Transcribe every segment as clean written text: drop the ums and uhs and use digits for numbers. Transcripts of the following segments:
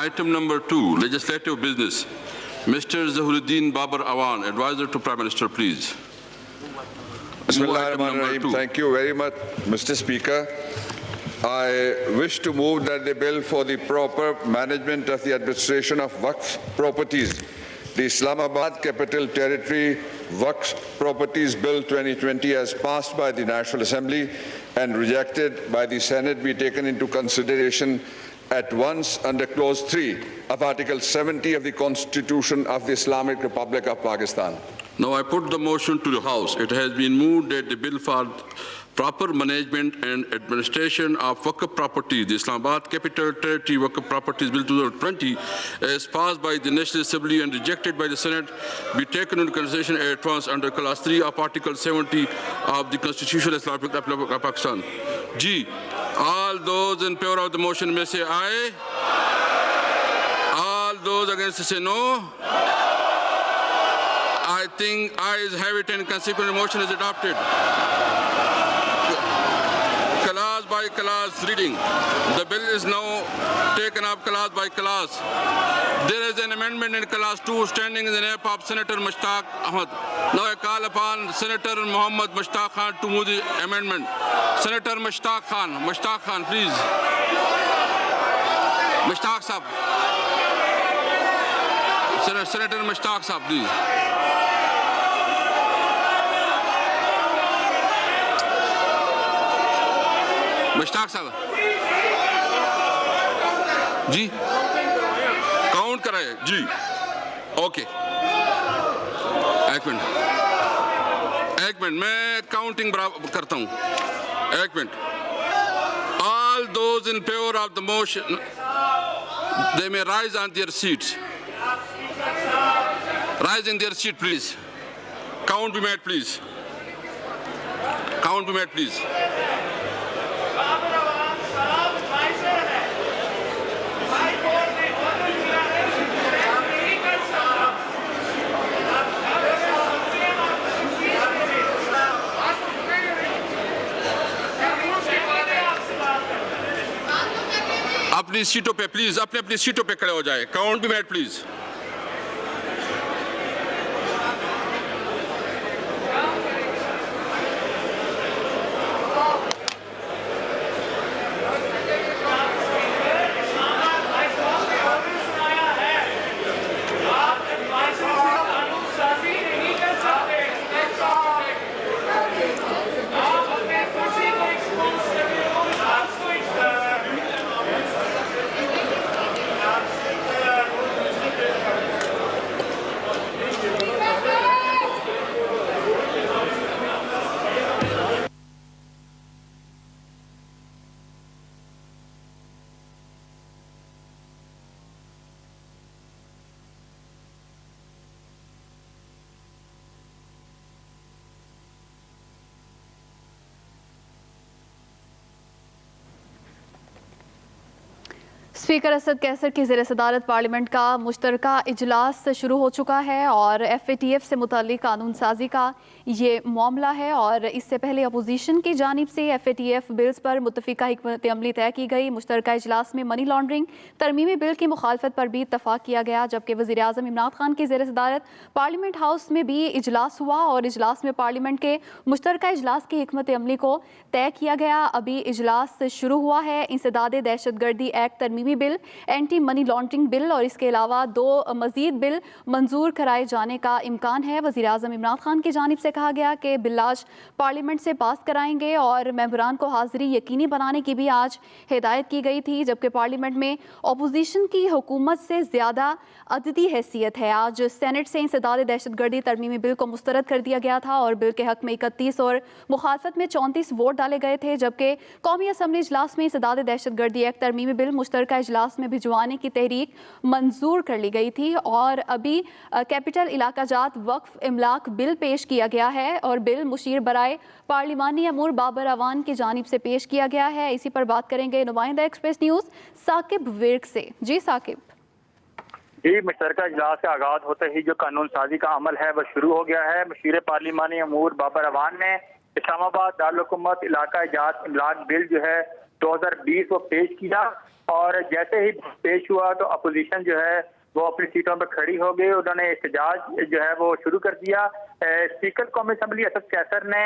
Item number 2, legislative business. Mr. Zahuruddin Babar Awan, advisor to Prime Minister, please. Bismillahirrahmanirrahim. Thank you very much, Mr. Speaker. I wish to move that the bill for the proper management of the administration of Waqf properties, the Islamabad Capital Territory Waqf Properties Bill 2020 as passed by the National Assembly and rejected by the Senate be taken into consideration at once under Clause 3 of Article 70 of the Constitution of the Islamic Republic of Pakistan. Now I put the motion to the House. It has been moved that the bill for proper management and administration of Waqf properties, the Islamabad Capital Territory Waqf Properties Bill 2020, as passed by the National Assembly and rejected by the Senate, be taken into consideration at once under Clause 3 of Article 70 of the Constitution of the Islamic Republic of Pakistan. G. All those in favor of the motion may say aye. All those against say no. I think ayes have it and consequent motion is adopted. Clause by clause reading. The bill is now taken up clause by clause. There is an amendment in clause 2 standing in the name of Senator Mushtaq Ahmed. Now I call upon Senator Muhammad Mushtaq Khan to move the amendment. Senator Mushtaq Khan, please. Mushtaq Sahab. Senator Mushtaq Sahab, please. Mushtaq साहब जी count कराए जी okay एक minute मैं counting करता हूं एक minute all those in favour of the motion they may rise on their seats rise in their seat please count be made please अपनी सीटों पे प्लीज अपनी सीटों पे खड़े हो जाए count be made please speaker Asad Qaiser की ज़ेर सदारत पार्लियामेंट का मुश्तरका इजलास शुरू हो चुका है और FATF से मुताल्लिक कानून साजी का ये मामला है और इससे पहले अपोजिशन की जानिब से FATF बिल्स पर मुत्तफ़िका हिकमत अमली तय की गई। मुश्तरका इजलास में मनी लॉन्ड्रिंग तरमीमी बिल की मुखालफत पर भी इत्तफाक किया गया, जबकि वज़ीर आज़म इमरान खान की ज़ेर सदारत पार्लियामेंट हाउस में भी इजलास हुआ और इजलास में पार्लियामेंट के मुश्तरका इजलास की हिकमत अमली को तय किया गया। अभी इजलास शुरू हुआ है। इंसदाद दहशतगर्दी एक्ट तरमीमी bill, anti money laundering bill और इसके अलावा 2 मजीद बिल मंजूर कराए जाने का इम्कान है। वज़ीर आज़म इमरान खान की जानिब से कहा गया कि बिल आज पार्लियामेंट से पास कराएंगे और मेंबरान को हाज़िरी यकीनी बनाने की भी आज हिदायत की गई थी, जबकि पार्लियामेंट में अपोजिशन की हुकूमत से ज़्यादा अददी हैसियत है। आज सेनेट से इंसदाद दहशतगर्दी तरमीमी बिल को मुस्तरद कर दिया गया था और बिल के हक़ में 31 और मुखालफत में 34 वोट डाले गए थे, जबकि कौमी असम्बली इजलास में इंसदाद दहशतगर्दी एक्ट तरमीमी बिल मुश्तरका इजलास में भिजवाने की तहरीक मंजूर कर ली गई थी। और अभी कैपिटल इलाकाजात वक्फ इमलाक बिल पेश किया गया है और बिल मुशीर बराए पार्लिमानी अमूर बाबर अवान की जानिब से पेश किया गया है। इसी पर बात करेंगे नुमाइंदा एक्सप्रेस न्यूज़ साकिब विर्क से। जी साकिब। जी, मुश्तरका इजलास का आगाज होते ही जो कानून साजी का अमल है वह शुरू हो गया है। मुशीर पार्लिमानी अमूर बाबर अवान ने इस्लामाबाद दारुल हुकूमत इलाका जात इमलाक बिल जो है 2020 को पेश किया और जैसे ही पेश हुआ तो अपोजिशन जो है वो अपनी सीटों पर खड़ी हो गई। उन्होंने एहतजाज जो है वो शुरू कर दिया। स्पीकर कौमी असम्बली असद कैसर ने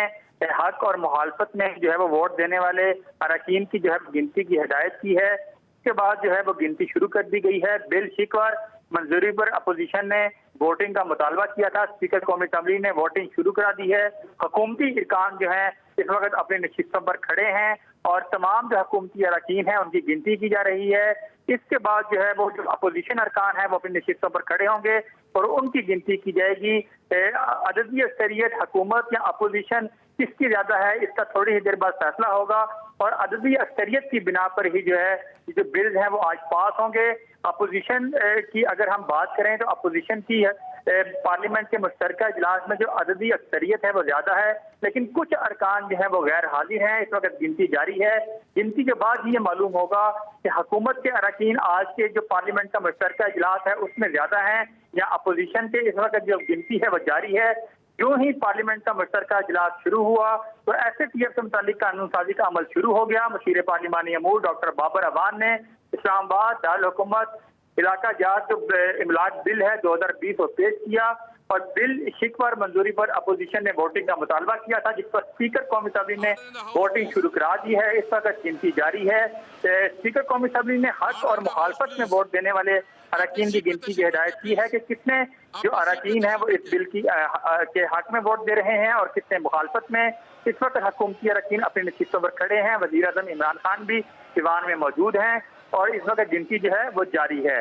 हक और मुखालफत में जो है वो वोट देने वाले अरकान की जो है गिनती की हिदायत की है। इसके बाद जो है वो गिनती शुरू कर दी गई है। बिल शिकवार मंजूरी पर अपोजिशन ने वोटिंग का मुतालबा किया था। स्पीकर कौमी असम्बली ने वोटिंग शुरू करा दी है। हुकूमती इरकान जो है इस वक्त अपनी नशिस्तों पर खड़े हैं और तमाम जो हुकूमती अरकान हैं उनकी गिनती की जा रही है। इसके बाद जो है वो जो अपोजिशन अरकान है वो अपनी नशिस्तों पर खड़े होंगे और उनकी गिनती की जाएगी। अददी अक्सरियत हुकूमत या अपोजिशन किसकी ज्यादा है इसका थोड़ी ही देर बाद फैसला होगा और अददी अक्सरियत की बिना पर ही जो है जो बिल्स हैं वो आज पास होंगे। अपोजिशन की अगर हम बात करें तो अपोजिशन की पार्लियामेंट के मुश्तरका इजलास में जो अददी अक्सरियत है वो ज्यादा है, लेकिन कुछ अरकान जो है वो गैर हाजिर हैं। इस वक्त गिनती जारी है। गिनती के बाद ही ये मालूम होगा कि हुकूमत के अरकान आज के जो पार्लियामेंट का मुश्तरका इजलास है उसमें ज्यादा है या अपोजिशन के। इस वक्त जो गिनती है वो जारी है। जो ही पार्लियामेंट का मुश्तरका इजलास शुरू हुआ तो SATF से मुतालिक कानून साजी का अमल शुरू हो गया। मुशीर पार्लिमानी अमूर डॉक्टर बाबर अवान ने इस्लामाबाद दारुल हुकूमत इलाका जात जो इमलाक बिल है 2020 को पेश किया और बिल शिकवार मंजूरी पर अपोजिशन ने वोटिंग का मुतालबा किया था, जिस पर स्पीकर कौमी असम्बली ने वोटिंग शुरू करा दी है। इस वक्त गिनती जारी है। स्पीकर कौमी असम्बली ने हक और मुखालफत में वोट देने वाले अरकान की गिनती की हिदायत की है कि कितने जो अरकान है वो इस बिल की के हक में वोट दे रहे हैं और कितने मुखालफत में। इस वक्त हुकूमती अरकान अपनी नशिस्तों पर खड़े हैं। वजीर आज़म इमरान खान भी दीवान में मौजूद हैं और इस वक्त गिनती जो है वो जारी है।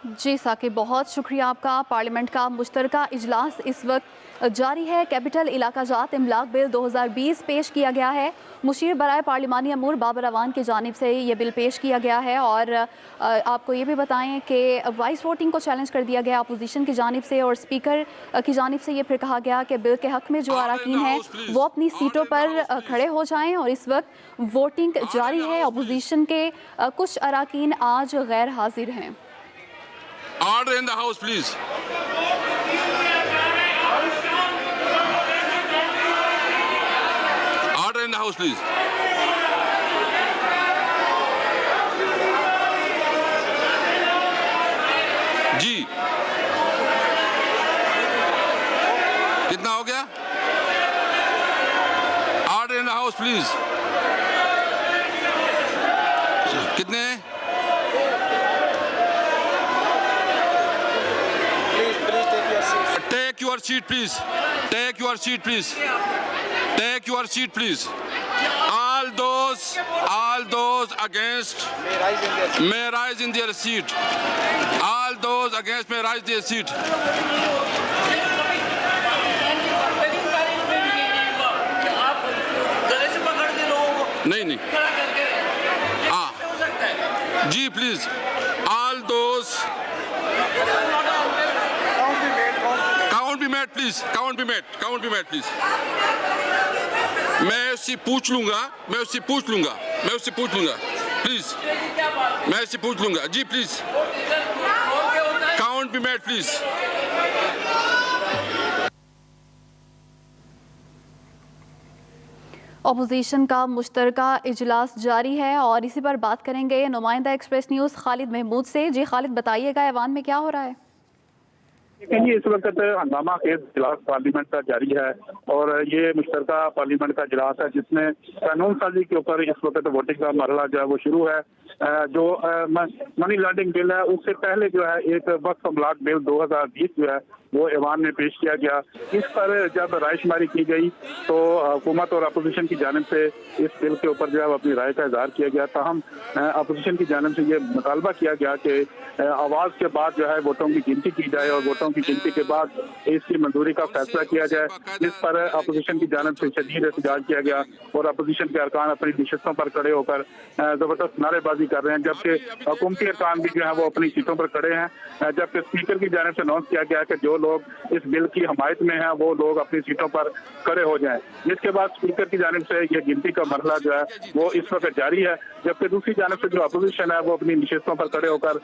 जी साकिब, बहुत शुक्रिया आपका। पार्लियामेंट का मुश्तरका इजलास इस वक्त जारी है। कैपिटल इलाका जात इमलाक बिल 2020 पेश किया गया है। मुशीर बराए पार्लिमानी अमूर बाबर अवान की जानिब से ये बिल पेश किया गया है और आपको ये भी बताएं कि वॉइस वोटिंग को चैलेंज कर दिया गया अपोजिशन की जानिब से और स्पीकर की जानिब से ये फिर कहा गया कि बिल के हक में जो अरकान हैं वो अपनी सीटों पर खड़े हो जाएं और इस वक्त वोटिंग जारी है। अपोजिशन के कुछ अरकान आज गैर हाजिर हैं। Order in the house, please. Order in the house, please. जी कितना हो गया? Order in the house, please. कितने? Take your seat, please. Take your seat, please. Take your seat, please. All those against may rise in their seat. All those against may rise their seat. नहीं हाँ जी please all those count be made please count be made please मैं उससे पूछ लूंगा please मैं उससे पूछ लूंगा जी please count be made please. Opposition का मुश्तरका इजलास जारी है और इसी पर बात करेंगे नुमाइंदा एक्सप्रेस न्यूज़ खालिद महमूद से। जी खालिद, बताइएगा ऐवान में क्या हो रहा है? इस वक्त हंगामा खेज इजलास पार्लियामेंट का जारी है और ये मुश्तरका पार्लियामेंट का इजलास है जिसमें कानून साजी के ऊपर इस वक्त वोटिंग का मरहला जो है वो शुरू है। जो मनी लॉन्ड्रिंग बिल है उससे पहले जो है एक वक्फ अमलाक बिल 2020 जो है वो ऐवान में पेश किया गया। इस पर जब रायशुमारी की गई तो हुकूमत और अपोजिशन की जानिब से इस बिल के ऊपर जो है अपनी राय का इजहार किया गया। ताहम अपोजिशन की जानिब से ये मुतालबा किया गया कि आवाज़ के बाद जो है वोटों की गिनती की जाए और वोटों की गिनती के बाद इसकी मंजूरी का फैसला किया जाए, जिस पर अपोजिशन की जानिब से शदीद एहतजाज किया गया और अपोजिशन के अरकान अपनी नशिस्तों पर खड़े होकर जबरदस्त नारेबाजी कर रहे हैं, जबकि हुकूमती अरकान भी जो है वो अपनी सीटों पर खड़े हैं। जबकि स्पीकर की जानिब से अनाउंस किया गया कि जो लोग इस बिल की हमायत में हैं वो लोग अपनी सीटों पर खड़े हो जाएं। जिसके बाद स्पीकर की जानिब से ये गिनती का मरहला जो है वो इस वक्त जारी है, जबकि दूसरी जानिब से जो अपोजिशन है वो अपनी नशिस्तों पर खड़े होकर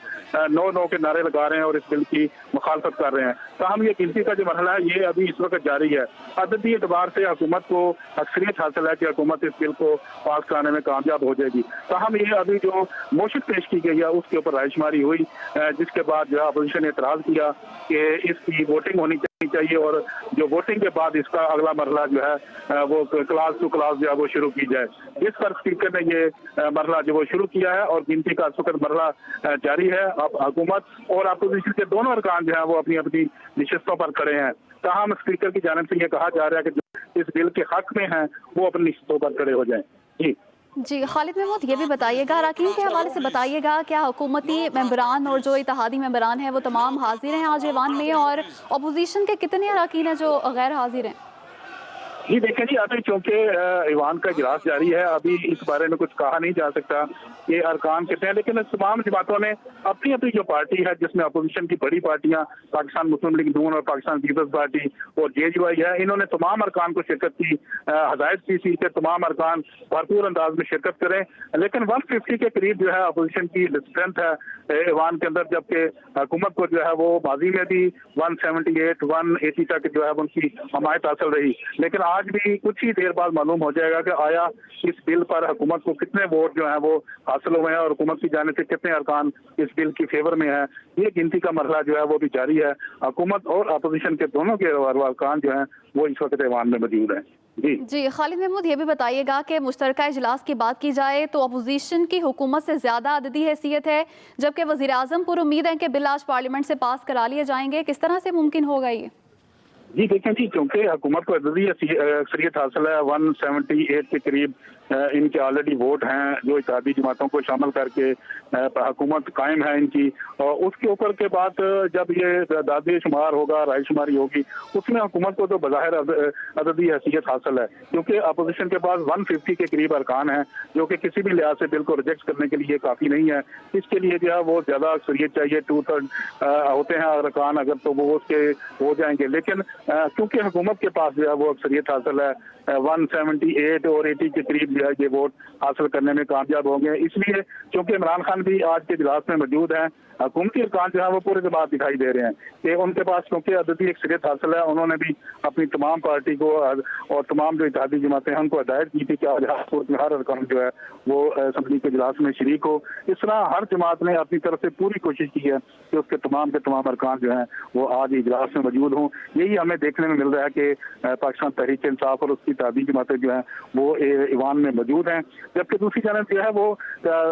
नो नो के नारे लगा रहे हैं और इस बिल की मुखालफत कर रहे हैं। ताहम ये गिनती का जो मरहला है ये अभी इस वक्त जारी है। अददी एतबार से हुकूमत को अक्सरियत हासिल है कि हुकूमत इस बिल को पास कराने में कामयाब हो जाएगी। ताहम ये अभी जो मोशन पेश की गई है उसके ऊपर रायशुमारी हुई, जिसके बाद जो है अपोजिशन ने एतराज किया कि इसकी वोटिंग होनी चाहिए और जो वोटिंग के बाद इसका अगला मरहला जो है वो क्लास टू क्लास जो है वो शुरू की जाए। इस पर स्पीकर ने ये मरहला जो वो शुरू किया है और गिनती का इस वक्त मरहला जारी है। अब हुकूमत और अपोजिशन के दोनों अरकान जो है वो अपनी अपनी नशिस्तों पर खड़े हैं। ताहम स्पीकर की जानिब से ये कहा जा रहा है कि जो इस बिल के हक में हैं वो अपनी नशिस्तों पर खड़े हो जाएं। जी खालिद महमूद, ये भी बताइएगा, अरकान के हवाले से बताइएगा, क्या हुकूमती मेंबरान और जो इत्तेहादी मेंबरान हैं वो तमाम हाजिर हैं आज ईवान में, और अपोजिशन के कितने अरकान हैं जो गैर हाजिर हैं? जी देखें जी, अभी चूंकि ईवान का इजलास जारी है, अभी इस बारे में कुछ कहा नहीं जा सकता कि अरकान कितने हैं, लेकिन तमाम जमातों ने अपनी अपनी जो पार्टी है जिसमें अपोजिशन की बड़ी पार्टियां पाकिस्तान मुस्लिम लीग नून और पाकिस्तान पीपल्स पार्टी और JUI है, इन्होंने तमाम अरकान को शिरकत की हदायत की कि तमाम अरकान भरपूर अंदाज में शिरकत करें। लेकिन 150 के करीब जो है अपोजिशन की स्ट्रेंथ है ईवान के अंदर, जबकि हुकूमत को जो है वो माजी में भी 178 180 तक जो है उनकी हमायत हासिल रही। लेकिन आज भी कुछ ही देर बाद मालूम हो जाएगा कि आया इस बिल पर हुकूमत को कितने वोट जो है वो हासिल हुए हैं और हुकूमत की जाने से कितने अरकान इस बिल की फेवर में है। ये गिनती का मरहला जो है वो भी जारी है। हुकूमत और अपोजिशन के दोनों के अरकान जो हैं वो इस वक्त ईवान में मौजूद हैं। जी खालिद महमूद, ये भी बताइएगा कि मुश्तरका इजलास की बात की जाए तो अपोजिशन की हुकूमत से ज्यादा अददी हैसियत है, जबकि वज़ीर आज़म पर उम्मीद है कि बिल आज पार्लियामेंट से पास करा लिए जाएंगे। किस तरह से मुमकिन होगा ये? जी देखें जी, क्योंकि हुकूमत को अददी अक्सरियत हासिल है, 178 के करीब इनके ऑलरेडी वोट हैं जो इत्तेहादी जमातों को शामिल करके हुकूमत कायम है इनकी, और उसके ऊपर के बाद जब ये दादे शुमार होगा, रायशुमारी होगी, उसमें हुकूमत को तो बज़ाहिर अददी हैसियत हासिल है, क्योंकि अपोजिशन के पास 150 के करीब अरकान हैं जो कि किसी भी लिहाज से बिल को रिजेक्ट करने के लिए काफ़ी नहीं है। इसके लिए जो है वो ज़्यादा अक्सरियत चाहिए, 2/3 होते हैं अरकान अगर, तो वो उसके हो जाएंगे। लेकिन क्योंकि हुकूमत के पास जो है वो अक्सरियत हासिल है, 178 और 80 के करीब जो है ये वोट हासिल करने में कामयाब होंगे, इसलिए क्योंकि इमरान खान भी आज के इजलास में मौजूद हैं, हुकूमती अरकान जो है वो पूरे जमात दिखाई दे रहे हैं कि उनके पास क्योंकि अददी अक्सरियत हासिल है, उन्होंने भी अपनी तमाम पार्टी को और तमाम जो इत्तेहादी जमातें हैं उनको हदायत की थी कि आज हर अरकान जो है वो असम्बली के इजलास में शरीक हो। इस तरह हर जमात ने अपनी तरफ से पूरी कोशिश की है कि उसके तमाम के तमाम अरकान जो हैं वो आज इजलास में मौजूद हों। यही हमें देखने में मिल रहा है कि पाकिस्तान तहरीक इंसाफ और उसकी इत्तेहादी जमातें जो हैं वो ईवान में मौजूद हैं, जबकि दूसरी जानब जो है वो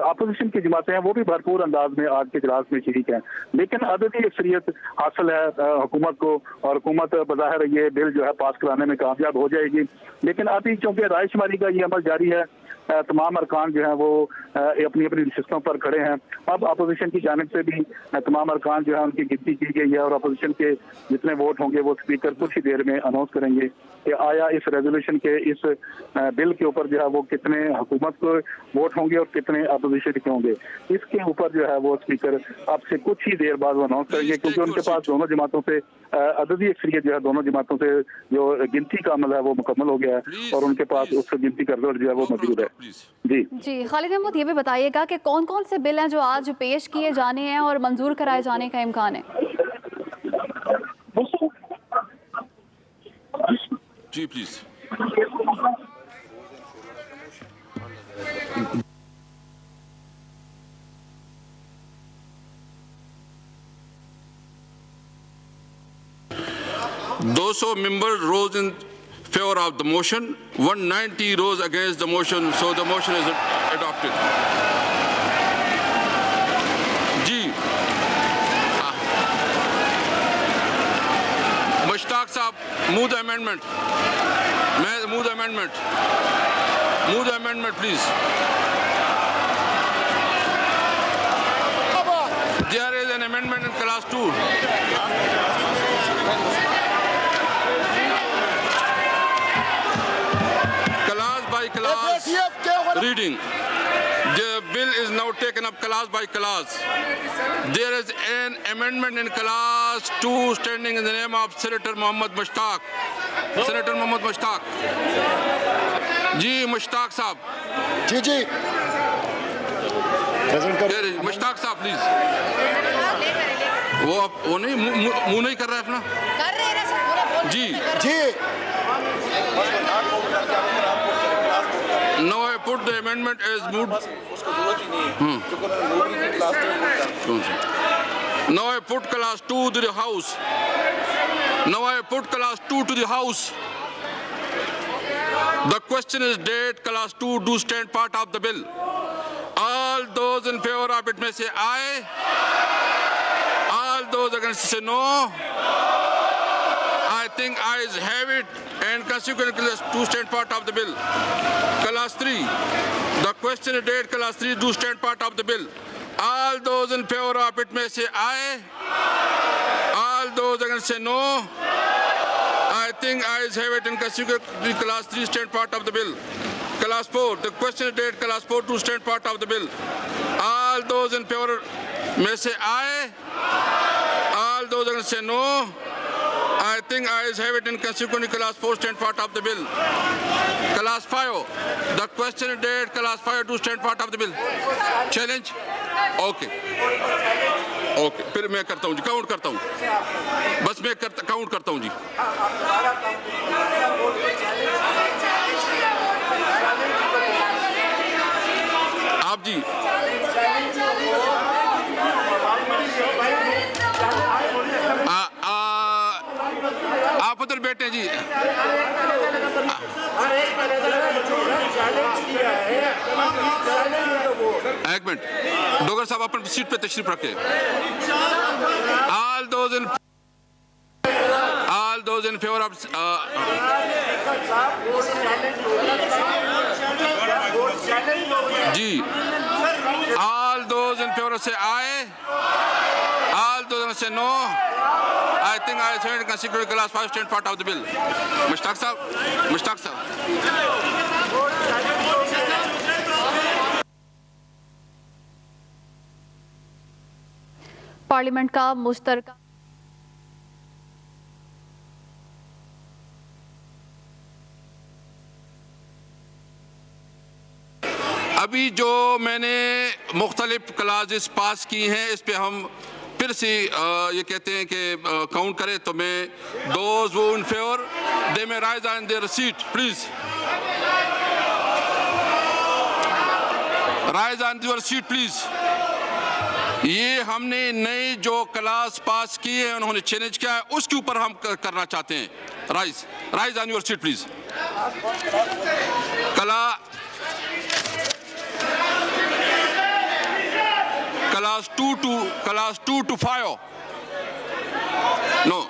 अपोजिशन की जमातें हैं वो भी भरपूर अंदाज में आज के इजलास में शरीक है। लेकिन अददी अक्सरियत हासिल है हुकूमत को और हुकूमत बज़ाहिर ये बिल जो है पास कराने में कामयाब हो जाएगी। लेकिन अभी चूंकि रायशुमारी का ये अमल जारी है, तमाम अरकान जो हैं वो अपनी अपनी नशिस्तों पर खड़े हैं। अब अपोजिशन की जानिब से भी तमाम अरकान जो है उनकी गिनती की गई है और अपोजिशन के जितने वोट होंगे वो स्पीकर कुछ ही देर में अनाउंस करेंगे कि आया इस रेजोल्यूशन के इस बिल के ऊपर जो है वो कितने हुकूमत को वोट होंगे और कितने अपोजिशन के होंगे। इसके ऊपर जो है वो स्पीकर अब से कुछ ही देर बाद वो अनाउंस करेंगे, क्योंकि उनके पास दोनों जमातों से अददी अक्सरियत जो है दोनों जमातों से जो गिनती का अमल है वो मुकम्मल हो गया है और उनके पास उस गिनती का रिजल्ट जो है वो मौजूद है। जी खालिद महमूद, ये भी बताइएगा कि कौन कौन से बिल हैं जो आज पेश किए जाने हैं और मंजूर कराए जाने का इम्कान है? जी please. $200 members rose in favor of the motion, 190 rose against the motion, so the motion is adopted. जी मुश्ताक साहब, move the amendment. Move the amendment. Move the amendment, please. There is an amendment in class 2. Class by class reading. The bill is now taken up class by class. There is an amendment in class 2 standing in the name of Senator Mohammad Mushtaq. Senator Mohammad Mushtaq. जी मुश्ताक साहब. जी जी present कर. मुश्ताक साहब please. वो नहीं मुंह नहीं कर रहा है अपना. कर रहे हैं सर पूरा. जी जी Now I put the amendment as moved. Now I put class 2 to the house. Now I put class 2 to the house. The question is did class 2 do stand part of the bill? All those in favor of it may say aye. All those against say no. I think ayes have it, and consequently class 2 stand part of the bill. Class 3. The question is did class 3 do stand part of the bill? All those in favor of it may say aye. All those against say no. I think ayes have it, and consequently class 3 stand part of the bill. Class 4. The question is did class 4 do stand part of the bill? All those in favor may say aye. All those against say no. I think ayes have it, and consequently class 4 stand part of the bill. Class 5. The question is did class 5 do stand part of the bill? Challenge? Okay. Okay. फिर मैं करता हूँ जी, count करता हूँ. बस मैं count करता हूँ जी. आप जी. आप उधर बैठे जी. एक मिनट. डोगर साहब अपनी सीट पे तशरीफ रखे. All those in favor of जी. All those in favor say aye. All those say no. I think I said consequently class 5 stand part of the bill. Mushtaq sahab. Mushtaq sahab. Parliament का मुश्तरका अभी जो मैंने मुख्तलिफ classes पास की हैं इस पे हम फिर से ये कहते हैं कि काउंट करें तो मैं दोज वो इन फेवर दे में rise on their seat please. Rise on your seat please. ये हमने नई जो क्लास पास की है उन्होंने चैलेंज किया है उसके ऊपर हम करना चाहते हैं. Rise on your seat please. class 2 to 5. No.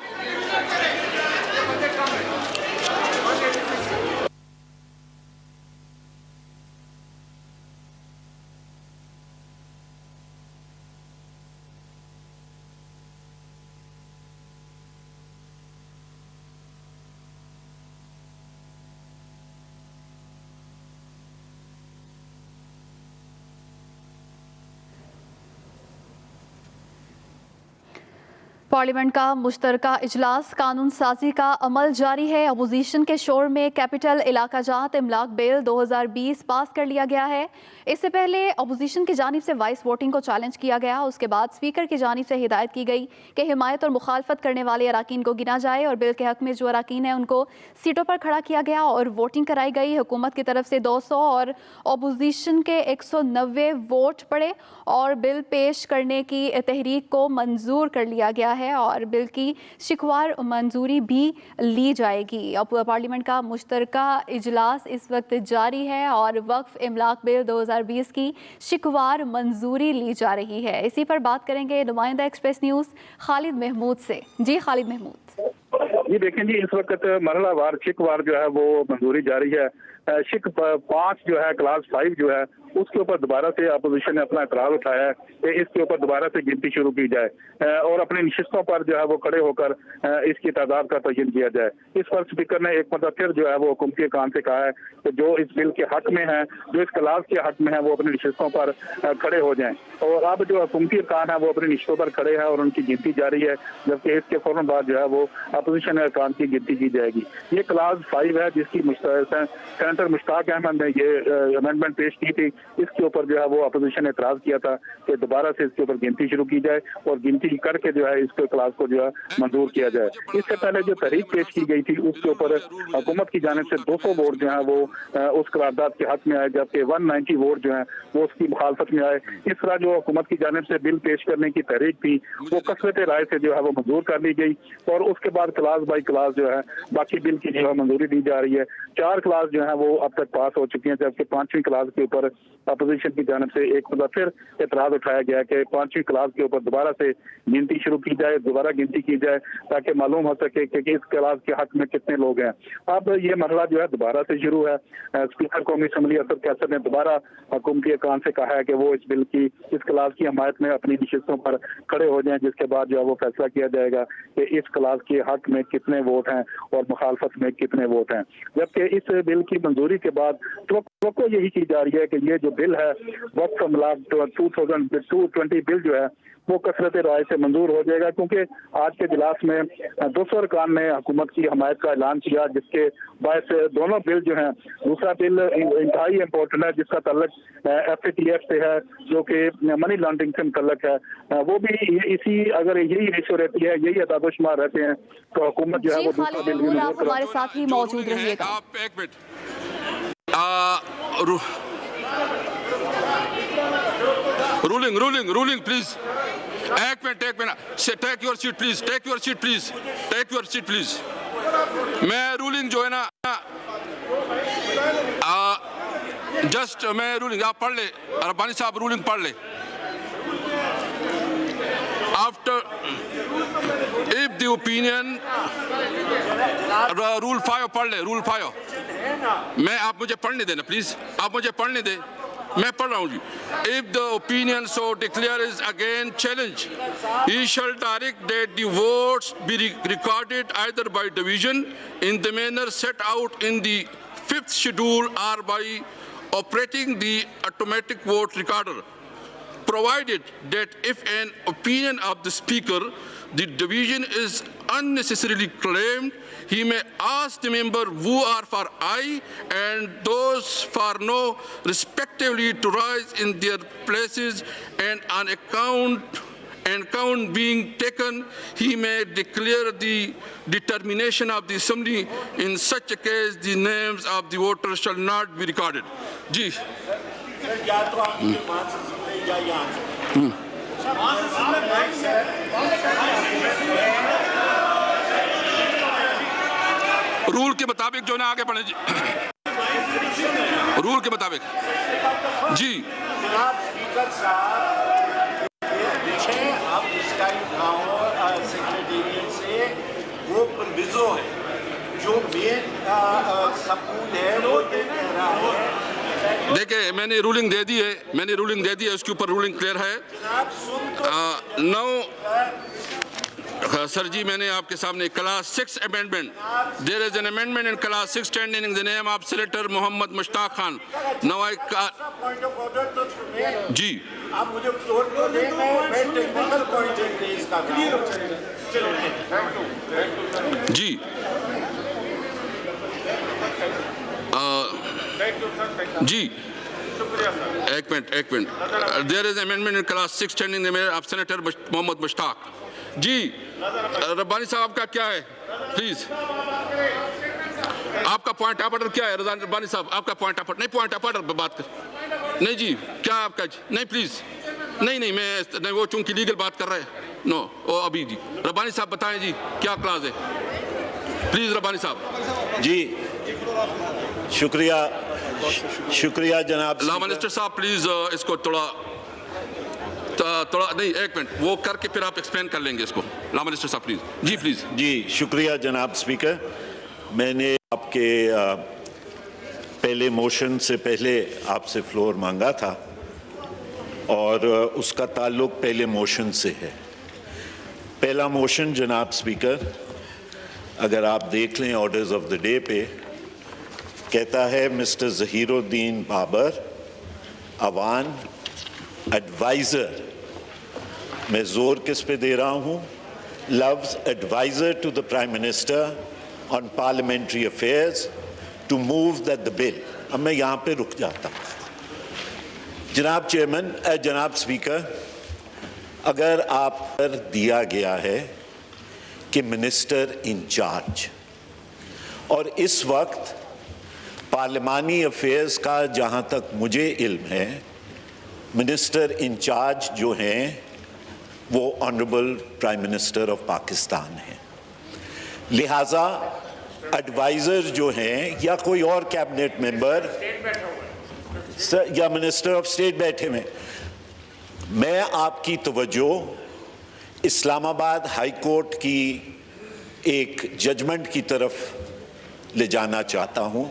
Parliament का मुश्तरका इजलास कानून साजी का अमल जारी है. अपोजिशन के शोर में कैपिटल इलाका जात इमलाक बिल 2020 पास कर लिया गया है. इससे पहले अपोजिशन की जानिब से वॉइस वोटिंग को चैलेंज किया गया. उसके बाद स्पीकर की जानिब से हिदायत की गई कि हिमायत और मुखालफत करने वाले अराकीन को गिना जाए और बिल के हक में जो अराकीन है उनको सीटों पर खड़ा किया गया और वोटिंग कराई गई. हुकूमत की तरफ से 200 और अपोजिशन के 190 वोट पड़े और बिल पेश करने की तहरीक को मंजूर कर लिया गया है और बिल की शिकवार मंजूरी भी ली जाएगी. अब पार्लियामेंट का मुश्तरका इजलास इस वक्त जारी है और वक्फ इमलाक बिल 2020 की शिकवार मंजूरी ली जा रही है. इसी पर बात करेंगे नुमाइंदा एक्सप्रेस न्यूज़ खालिद महमूद से. जी खालिद महमूद. जी देखें जी, इस वक्त मरहलावार शिकवार जो है वो मंजूरी जारी है. शिक 5 जो है, क्लास 5 जो है, उसके ऊपर दोबारा से अपोजिशन ने अपना एतराज उठाया है कि इसके ऊपर दोबारा से गिनती शुरू की जाए और अपनी नशिस्तों पर जो है वो खड़े होकर इसकी तादाद का तयन किया जाए। इस पर स्पीकर ने एक मतलब फिर जो है वो हुकूमती अरकान से कहा है कि जो इस बिल के हक में है, जो इस क्लास के हक में है, वो अपनी नशिस्तों पर खड़े हो जाएं। और अब जो हुकूमती अरकान है वो अपनी नशिस्तों पर खड़े हैं और उनकी गिनती जारी है, जबकि इसके फौरन बाद जो है वो अपोजिशन अरकान की गिनती की जाएगी। ये क्लास 5 है जिसकी सेनेटर मुश्ताक अहमद ने ये अमेंडमेंट पेश की थी। इसके ऊपर जो है वो अपोजिशन ने एतराज किया था कि दोबारा से इसके ऊपर गिनती शुरू की जाए और गिनती करके जो है इसके क्लास को जो है मंजूर किया जाए। इससे पहले जो तहरीक पेश की गई थी उसके ऊपर हुकूमत की जानिब से 200 वोट जो है वो उस करारदाद के हक में आए, जबकि 190 वोट जो है वो उसकी मुखालफत में आए। इस तरह जो हुकूमत की जानिब से बिल पेश करने की तहरीक थी वो कसरत राय से जो है वो मंजूर कर ली गई और उसके बाद क्लास बाई क्लास जो है बाकी बिल की जो है मंजूरी दी जा रही है। 4 क्लास जो है वो अब तक पास हो चुकी हैं, जबकि 5वीं क्लास के ऊपर अपोजिशन की जानिब से एक मतलब फिर एतराज उठाया गया कि 5वीं क्लास के ऊपर दोबारा से गिनती शुरू की जाए, दोबारा गिनती की जाए ताकि मालूम हो सके कि इस क्लास के हक में कितने लोग हैं। अब ये मरहला जो है दोबारा से शुरू है। स्पीकर कौमी असम्बली असद कैसर ने दोबारा हुकूमती अरकान से कहा है कि वो इस बिल की, इस क्लास की हमायत में अपनी नशिस्तों पर खड़े हो जाएं, जिसके बाद जो है वो फैसला किया जाएगा कि इस क्लास के हक में कितने वोट हैं और मुखालफत में कितने वोट हैं। जबकि इस बिल की मंजूरी के बाद तो यही की जा रही है कि ये जो बिल है वक्फ अमलाक 2020 बिल जो है वो कसरत राय से मंजूर हो जाएगा, क्योंकि आज के इजलास में 200 अरकान ने हुकूमत की हमायत का ऐलान किया, जिसके बायस दोनों बिल जो हैं, दूसरा बिल इंतहाई इम्पोर्टेंट है जिसका तल्लक FATF से है, जो कि मनी लॉन्ड्रिंग से मुतल्लक है, वो भी इसी अगर यही रेशो रहती है, यही अदादोशुमार रहते हैं तो हुकूमत जो है वो दूसरा बिल भी आप हमारे साथ ही मौजूद रहिएगा। आप एक मिनट रूलिंग प्लीज, एक मिनट से टेक योर सीट प्लीज। मैं रूलिंग जो है ना जस्ट मैं रूलिंग आप पढ़ ले, रब्बानी साहब रूलिंग पढ़ ले। After if the opinion rule 5 पढ़ ले, रूल 5 मैं आप मुझे पढ़ने देना प्लीज, आप मुझे पढ़ने दे, मैं पढ़ रहा हूँ जी। If the opinion so declare is again challenged, he shall direct that the votes be recorded either by division in the manner set out in the 5th schedule or by operating the automatic vote recorder, provided that if an opinion of the speaker, the division is unnecessarily claimed, he may ask the member who are for aye and those for no respectively to rise in their places, and on count being taken, he may declare the determination of the assembly. In such a case, the names of the voters shall not be recorded. जी rule के मुताबिक जो ना आगे बढ़े जी, rule के मुताबिक जी। Speaker साहब अब इसका सेक्रेटेरिएट से वो प्रोविजो है, जो मेन स्कूल है वो ये कह रहा है। देखिए मैंने रूलिंग दे दी है, उसके ऊपर रूलिंग क्लियर है। सर जी मैंने आपके सामने class 6 amendment, there is an amendment in class 6 standing in the name of senator Mohammad Mushtaq Khan. Now I जी आप मुझे फ्लोर को दें, मैं टेक्निकल पॉइंट रेज कर रहा हूं जी। जी एक minute there is amendment in class 6 standing in the name of senator Mohammad Mushtaq ji. Rabbani साहब का क्या है प्लीज, आपका पॉइंट ऑफ ऑर्डर क्या है? रब्बानी साहब आपका पॉइंट ऑफ ऑर्डर नहीं, पॉइंट ऑफ ऑर्डर पर बात कर नहीं जी, क्या आपका नहीं प्लीज नहीं मैं नहीं, वो चूंकि लीगल बात कर रहे हैं नो वो अभी जी। रब्बानी साहब बताएं जी क्या क्लास है प्लीज। रब्बानी साहब जी शुक्रिया जनाब लॉ मिनिस्टर साहब प्लीज इसको थोड़ा नहीं एक मिनट वो करके फिर आप एक्सप्लेन कर लेंगे इसको। लॉ मिनिस्टर साहब प्लीज जी प्लीज। जी शुक्रिया जनाब स्पीकर। मैंने आपके पहले मोशन से पहले आपसे फ्लोर मांगा था और उसका ताल्लुक पहले मोशन से है। पहला मोशन जनाब स्पीकर, अगर आप देख लें ऑर्डर्स ऑफ द डे पे, कहता है मिस्टर ज़हीरुद्दीन बाबर अवान एडवाइज़र, मैं जोर किस पे दे रहा हूँ, लफ्ज़ adviser to the prime minister on parliamentary affairs to move that the bill. अब मैं यहाँ पे रुक जाता हूँ। जनाब चेयरमैन, जनाब स्पीकर, अगर आप पर दिया गया है कि मिनिस्टर इंचार्ज, और इस वक्त पार्लिमानी अफेयर्स का जहाँ तक मुझे इल्म है मिनिस्टर इंचार्ज जो हैं वो honourable prime minister of Pakistan हैं, लिहाजा एडवाइज़र जो हैं या कोई और कैबिनेट मेंबर या मिनिस्टर ऑफ स्टेट बैठे हुए, मैं आपकी तवज्जो इस्लामाबाद हाई कोर्ट की एक जजमेंट की तरफ ले जाना चाहता हूं,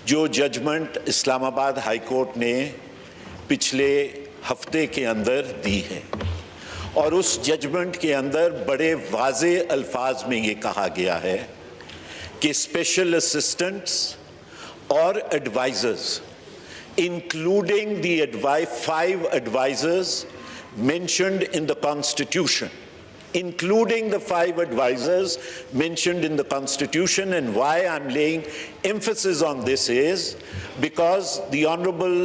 जो जजमेंट इस्लामाबाद हाई कोर्ट ने पिछले हफ्ते के अंदर दी है। और उस जजमेंट के अंदर बड़े वाज़े अल्फाज में ये कहा गया है कि स्पेशल असिस्टेंट्स और advisers, including the 5 advisors mentioned in the Constitution, including the 5 advisors mentioned in the Constitution. And why I'm laying emphasis on this is because the Honorable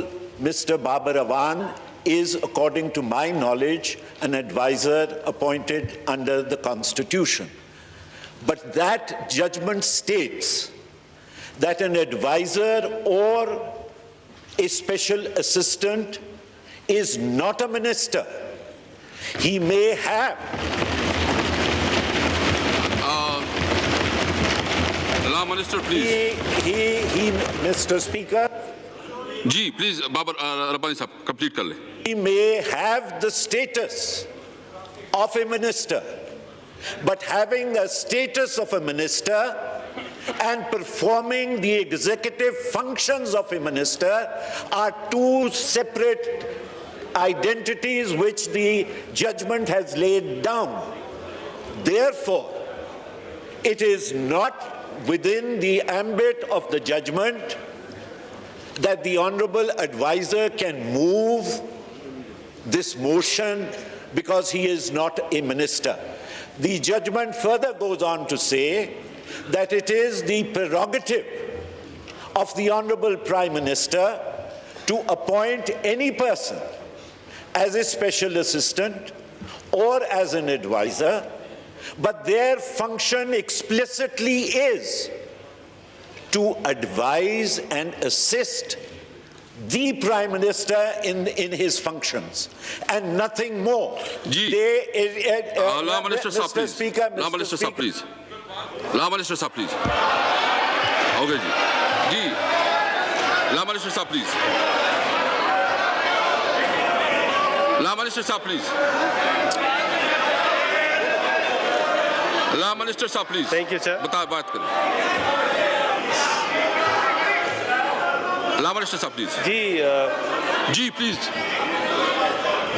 Mr. Babar Awan is, according to my knowledge, an advisor appointed under the Constitution. But that judgment states that an advisor or a special assistant is not a minister. He may have. Allow Minister, please. Mr. Speaker. जी please Babar Rabbani साहब complete कर ले। He may have the status of a minister, but having the status of a minister and performing the executive functions of a minister are two separate identities which the judgment has laid down. Therefore, it is not within the ambit of the judgment that the honorable advisor can move this motion because he is not a minister. The judgment further goes on to say that it is the prerogative of the honorable Prime Minister to appoint any person as a special assistant or as an advisor, but their function explicitly is to advise and assist the Prime Minister in his functions and nothing more. Allow Minister Saab, Mr. please. Speaker, Allow Mr. Minister Saab, Speaker. please. Allow Minister Saab, please. Okay, ji. Allow Minister Saab, please. Allow Minister Saab, please. Allow Minister Saab, please. Thank you, sir. बता बात करें. Allow Minister Saab, please. Ji, please.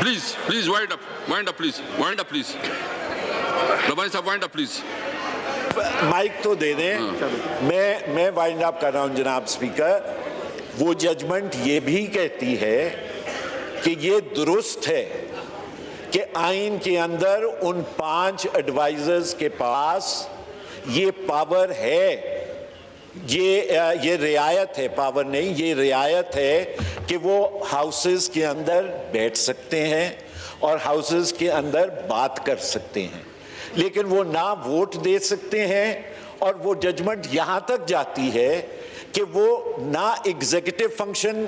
Please, wind up, please. Wind up, please. Rabbani साहब, wind up, please. Mic तो दे दें। मैं wind up कर रहा हूं जनाब स्पीकर। वो जजमेंट ये भी कहती है कि ये दुरुस्त है कि आइन के अंदर उन 5 एडवाइजर्स के पास ये पावर है, ये रियायत है, पावर नहीं, ये रियायत है कि वो हाउसेस के अंदर बैठ सकते हैं और हाउसेस के अंदर बात कर सकते हैं, लेकिन वो ना वोट दे सकते हैं। और वो जजमेंट यहाँ तक जाती है कि वो ना एग्जीक्यूटिव फंक्शन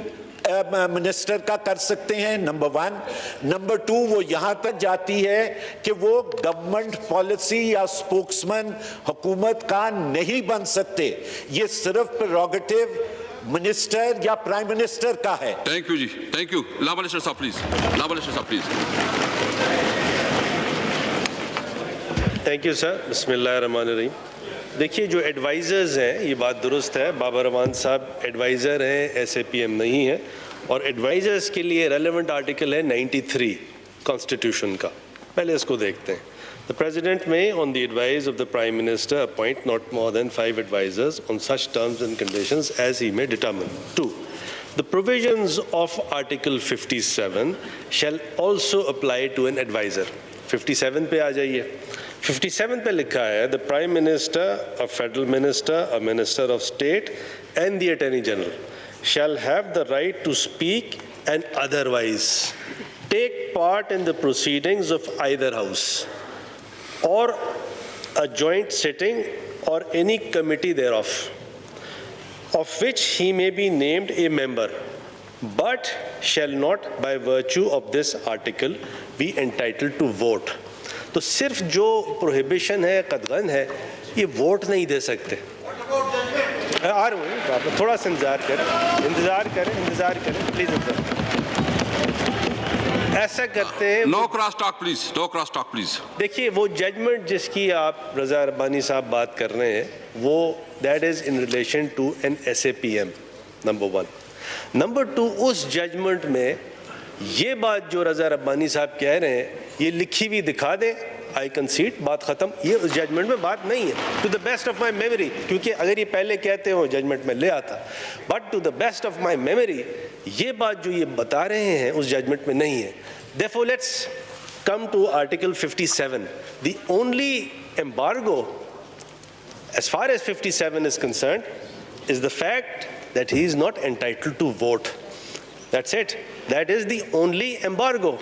मिनिस्टर का कर सकते हैं, नंबर 1। नंबर 2, वो यहाँ तक जाती है कि वो गवर्नमेंट पॉलिसी या स्पोक्समैन हुकूमत का नहीं बन सकते। ये सिर्फ प्रेरोगेटिव मिनिस्टर या प्राइम मिनिस्टर का है। थैंक यू जी, थैंक यू। लावा मिनिस्टर साहब प्लीज, लावा मिनिस्टर साहब please. Thank you, sir. Bismillahirrahmanirrahim. देखिए, जो एडवाइज़र्स हैं, ये बात दुरुस्त है, बाबर रहमान साहब एडवाइज़र हैं, SAPM नहीं है, और एडवाइज़र्स के लिए रेलेवेंट आर्टिकल है 93 कॉन्स्टिट्यूशन का। पहले इसको देखते हैं। The President may, on the advice of the Prime Minister, appoint not more than 5 advisors on such terms and conditions as he may determine. 2. The provisions of Article 57 shall also apply to an advisor. 57 पे आ जाइए। 57 पे लिखा है, the Prime Minister, a Federal Minister, a Minister of State, and the Attorney General shall have the right to speak and otherwise take part in the proceedings of either House or a joint sitting or any committee thereof, of which he may be named a member, but shall not by virtue of this article be entitled to vote. तो सिर्फ जो prohibition है, कदगन है, ये vote नहीं दे सकते। आ रहा हूँ, थोड़ा सा इंतज़ार करें प्लीज़। ऐसा करते हैं। No cross talk please. देखिए, वो जजमेंट जिसकी आप रज़ा रब्बानी साहब बात कर रहे हैं, वो that is in relation to an SAPM, number 1। Number 2, उस जजमेंट में ये बात जो रज़ा रब्बानी साहब कह रहे हैं, ये लिखी हुई दिखा दें, आई कंसीड, बात ख़त्म। ये उस जजमेंट में बात नहीं है, to the best of my memory, क्योंकि अगर ये पहले कहते हो जजमेंट में ले आता, but to the best of my memory ये बात जो ये बता रहे हैं उस जजमेंट में नहीं है। Therefore, let's come to Article 57. The only embargo, as far as 57 is concerned, is the fact that he is not entitled to vote. That's it. That is the only embargo.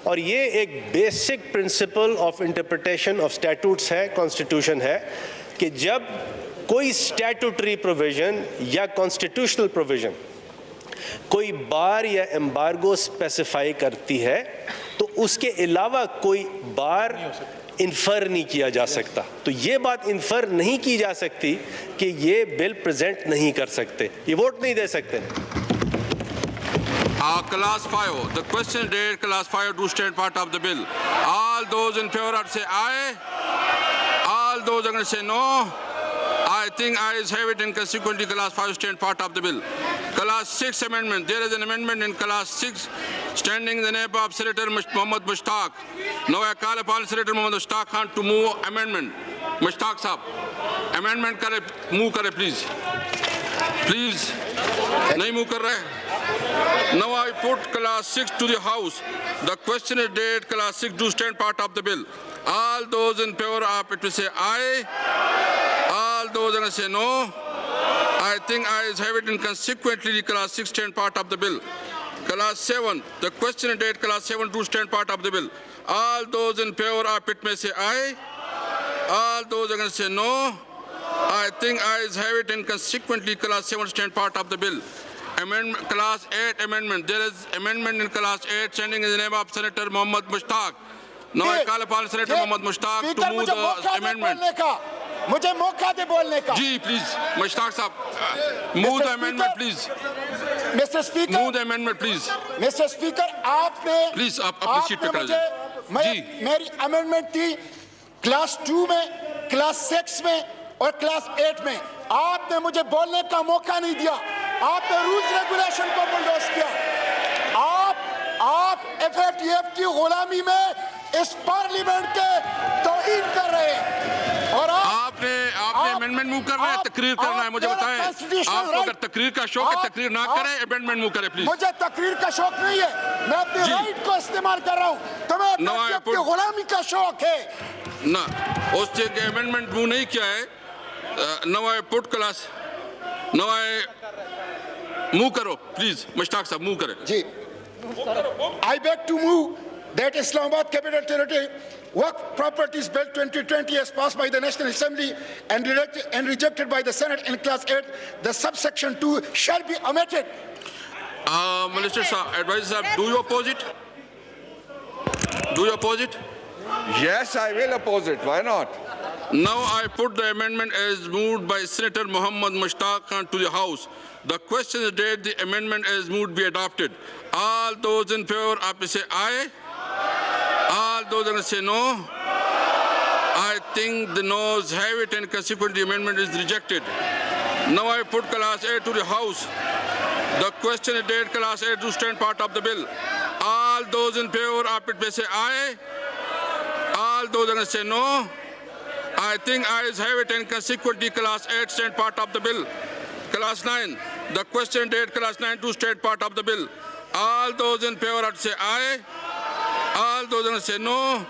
और ये एक basic principle of interpretation of statutes है, constitution है, कि जब कोई statutory provision या constitutional provision कोई बार या एम्बार्गो स्पेसिफाई करती है, तो उसके अलावा कोई बार इन्फर नहीं किया जा सकता। तो ये बात इन्फर नहीं की जा सकती कि ये बिल प्रेजेंट नहीं कर सकते, ये वोट नहीं दे सकते। Class 5, the question date, Class 5 to stand part of the bill. All those in favor are say aye. All those are going to say no. I think ayes have it, and consequently Class 5 stand part of the bill. Class 6 amendment. There is an amendment in Class 6 standing in the name of Senator Mohammad Mushtaq. Now I call upon Senator Mohammad Mushtaq Khan to move amendment. Mushtaq Sahab, amendment kare, move kare please. Please. नहीं move कर रहे। Now I put Class 6 to the House. The question is date Class 6 to stand part of the bill. All those in favor of it will say aye. All those are going to say no. I think ayes have it, and consequently Class 6 stand part of the bill. Class 7, the question is date Class 7 to stand part of the bill. All those in favor of it may say aye. All those are going to say no. I think ayes have it, and consequently Class 7 stand part of the bill. Amendment, Class 8 amendment. There is amendment in Class 8 standing in the name of Senator Mohammad Mushtaq. Now I call upon Senator Mohammad Mushtaq to move the amendment. मुझे मौका दे बोलने का। जी please, Mushtaq साहब, move the amendment please. Mr. Speaker, move the amendment please. Mr. Speaker, आपने please आप अपनी seat पे खड़े जी, मेरी अमेंडमेंट थी क्लास 2 में, क्लास 6 में और क्लास 8 में। आपने मुझे बोलने का मौका नहीं दिया। आपने रूल्स रेगुलेशन को बुलडोज किया। आप FATF की गुलामी में इस पार्लियामेंट के तौहीन कर रहे हैं। और आपने अमेंडमेंट मूव कर रहे हैं, तकरीर करना है, मुझे बताएं। आपको अगर तकरीर का शौक है, तकरीर ना करें, अमेंडमेंट मूव करें प्लीज। मुझे तकरीर का शौक नहीं है, मैं अपने राइट को इस्तेमाल कर रहा हूं। तुम्हें FATF की गुलामी का शौक है ना। उससे अमेंडमेंट मूव नहीं किया है। Now I put class. Now I move करो प्लीज, मुश्ताक साहब मूव करें जी। I beg to move that Islamabad Capital Territory Waqf Properties Bill 2020 as passed by the National Assembly and rejected by the Senate in Class 8, the subsection 2 shall be omitted. Minister Sahab, Advisor Sahab, do you oppose it? Do you oppose it? Yes, I will oppose it. Why not? Now I put the amendment as moved by Senator Mohammad Mushtaq Khan to the House. The question is that the amendment as moved be adopted. All those in favor, say aye. All those are going to say no. I think the noes have it and consequently the amendment is rejected. Now I put class A to the House. The question is date class A to stand part of the bill. All those in favor of it may say aye. All those against say no. I think ayes have it and consequently class 8 stand part of the bill. Class 9. The question date class 9 to stand part of the bill. All those in favor of it say aye. All those against say no.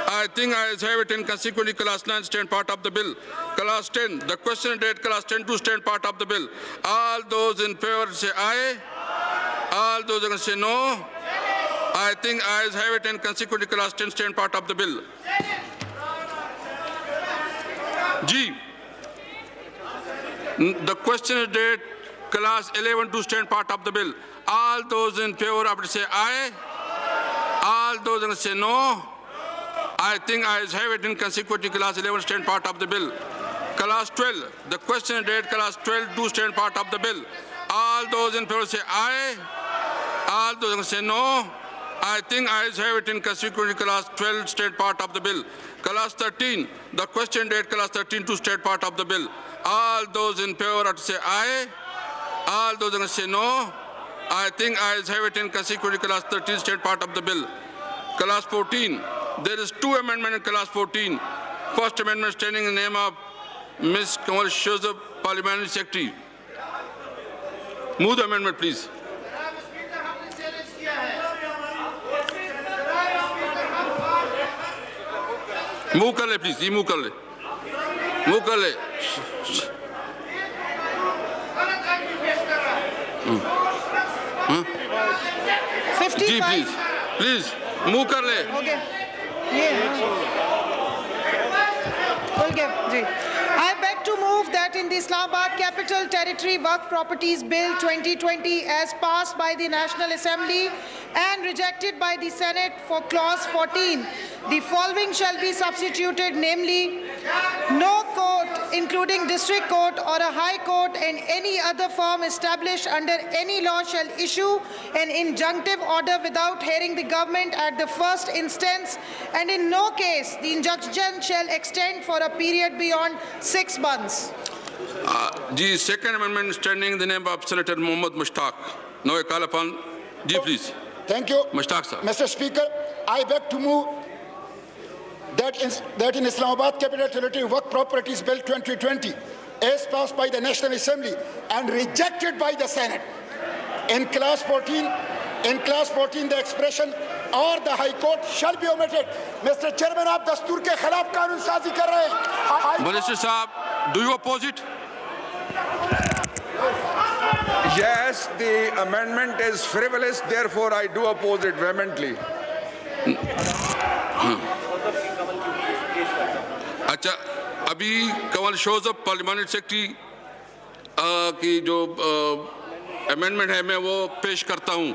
I think ayes have it and consequently class 9 stand part of the bill. Class 10. The question date class 10 to stand part of the bill. All those in favor say aye. All those against say no. I think ayes have it and consequently class 10 stand part of the bill. G. The question is date class 11 to stand part of the bill. All those in favor of it say aye. All those against say no. I think ayes have it and consequently class 11 stand part of the bill. Class 12. The question is date class 12 to stand part of the bill. All those in favor say aye. All those against say no. I think ayes have it in consequently class 12 stand part of the bill. Class 13, the question date class 13 to stand part of the bill. All those in favor of say aye. All those against say no. I think ayes have it in consequently class 13 stand part of the bill. Class 14, there is 2 amendments in class 14. First amendment standing in the name of Ms. Kamal Shozab, Parliamentary Secretary. Move the amendment, please. Move कर ले please, ये move कर ले, move कर ले। जी please, please move कर ले। I beg to move that in the Islamabad Capital Territory Waqf Properties Bill 2020 as passed by the National Assembly and rejected by the Senate for Clause 14, the following shall be substituted, namely, no court, including district court or a high court and any other firm established under any law shall issue an injunctive order without hearing the government at the first instance, and in no case the injunction shall extend for a period beyond 6 months. Ji, second amendment standing in the name of Senator Mohammad Mushtaq. Now I call upon, ji please. Thank you. Mushtaq sir. Mr. Speaker, I beg to move that in Islamabad Capital Territory Waqf Properties Bill 2020, as passed by the National Assembly and rejected by the Senate, in class 14, the expression or the High Court shall be omitted. Mr. Chairman, आप दस्तूर के खिलाफ कानून साजी कर रहे हैं। Minister साहब, do you oppose it? Yes, the amendment is frivolous, therefore I do oppose it vehemently. अच्छा, अभी कंवल शोजब पार्लियामेंट्री सेक्रेटरी की जो अमेंडमेंट है मैं वो पेश करता हूँ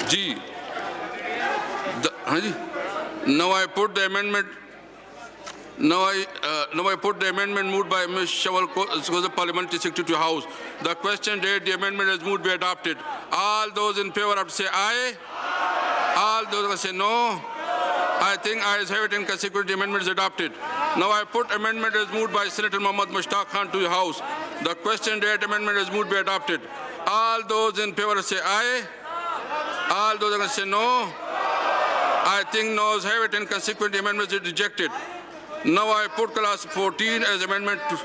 जी। हाँ जी, now I put the amendment. Now I put the amendment moved by Ms. Shawal Shozab, Parliamentary Secretary to House. The question date, the amendment is moved to be adopted. All those in favor have to say aye. All those who say no. I think ayes have it and consequently the amendment is adopted. Now I put amendment is moved by Senator Mohammad Mushtaq Khan to the House. The question date amendment is moved to be adopted. All those in favor say aye. All those who say no. I think noes have it and consequently the amendment is rejected. Now I put class 14 as amendment to.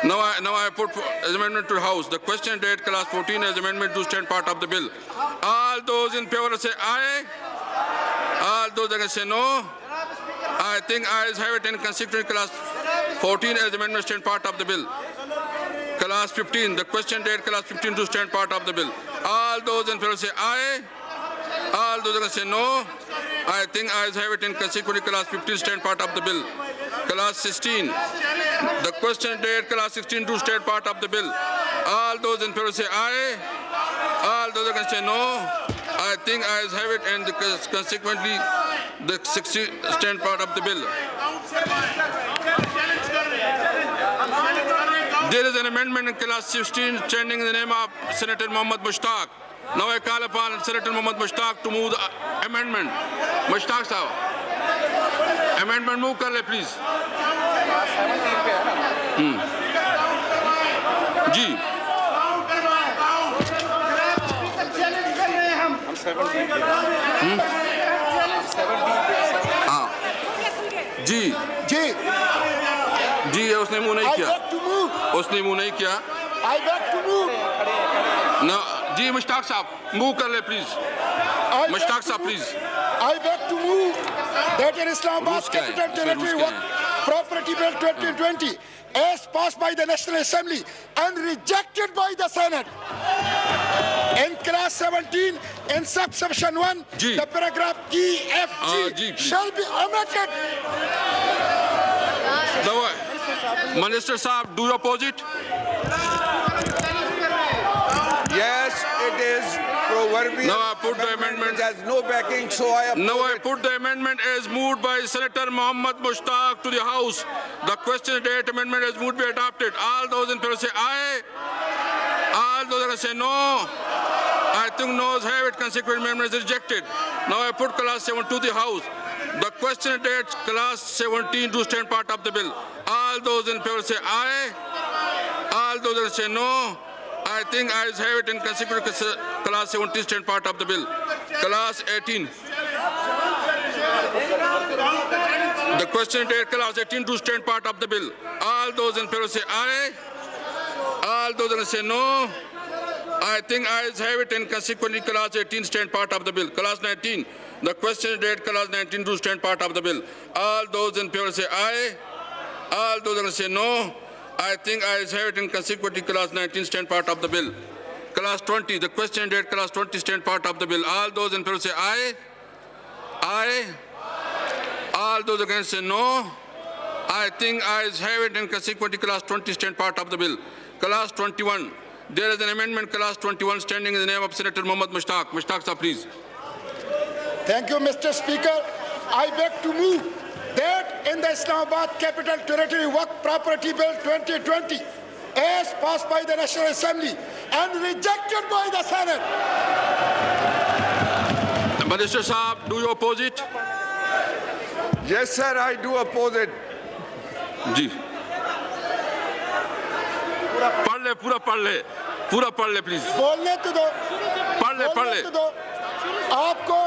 Now I put as amendment to the House. The question date class 14 as amendment to stand part of the bill. All those in favor say aye. All those against say no. I think ayes have it and consequently class 14 as amendment stand part of the bill. Class 15. The question date class 15 to stand part of the bill. All those in favor say aye. All those against say no. I think ayes have it and consequently class 15 stand part of the bill. Class 16. The question date class 16 to stand part of the bill. All those in favor say aye. All those against say no. I think ayes have it and consequently the 16 stand part of the bill. There is an amendment in class 16 standing in the name of Senator Mohammad Mushtaq. Now I call upon Senator Mohammad Mushtaq to move the amendment. Mushtaq Sahab. Amendment move कर ले please. जी हाँ जी जी जी उसने मुंह नहीं I किया, beg to move. उसने मुंह नहीं किया I beg to move. ना। जी मुश्ताक साहब मूव कर ले please. I beg Mushtaq to साहब move. Please. I beg to move that in Islamabad Rules क्या है? Capital इसमें Territory rules क्या है? Property Bill 2020 as passed by the National Assembly and rejected by the Senate. In class 17, in subsection 1, जी। the paragraph E, F, जी, G please। shall be omitted. Minister साहब do you oppose it? Yes, it is proverbial. Now I put the amendment. It has no backing, so I oppose Now I it. put the amendment as moved by Senator Mohammad Mushtaq to the House. The question date amendment as moved be adopted. All those in favor say aye. All those that say no. I think no's have it. Consequent amendment is rejected. Now I put class 7 to the House. The question date class 17 to stand part of the bill. All those in favor say aye. All those that say no. I think ayes have it in consequent class 17 stand part of the bill. Class 18. The question date class 18 to stand part of the bill. All those in favor say aye. All those that say no. I think ayes have it and consequently class 18 stand part of the bill. Class 19. The question date class 19 to stand part of the bill. All those in favor say aye. All those that say no. I think ayes have it and consequently class 19 stand part of the bill. Class 20. The question date class 20 stand part of the bill. All those in favor say aye. Aye. All those against say no. I think ayes have it and consequently class 20 stand part of the bill. Class 21. There is an amendment class 21 standing in the name of Senator Mohammad Mushtaq. Mushtaq sir, please. Thank you, Mr. Speaker. I beg to move that in the Islamabad Capital Territory Waqf Property Bill 2020 as passed by the National Assembly and rejected by the Senate. Minister Saab, do you oppose it? Yes, sir, I do oppose it. जी पढ़ ले पूरा पढ़ ले please बोलने तो दो, पढ़ ले बोलने तो दो। आपको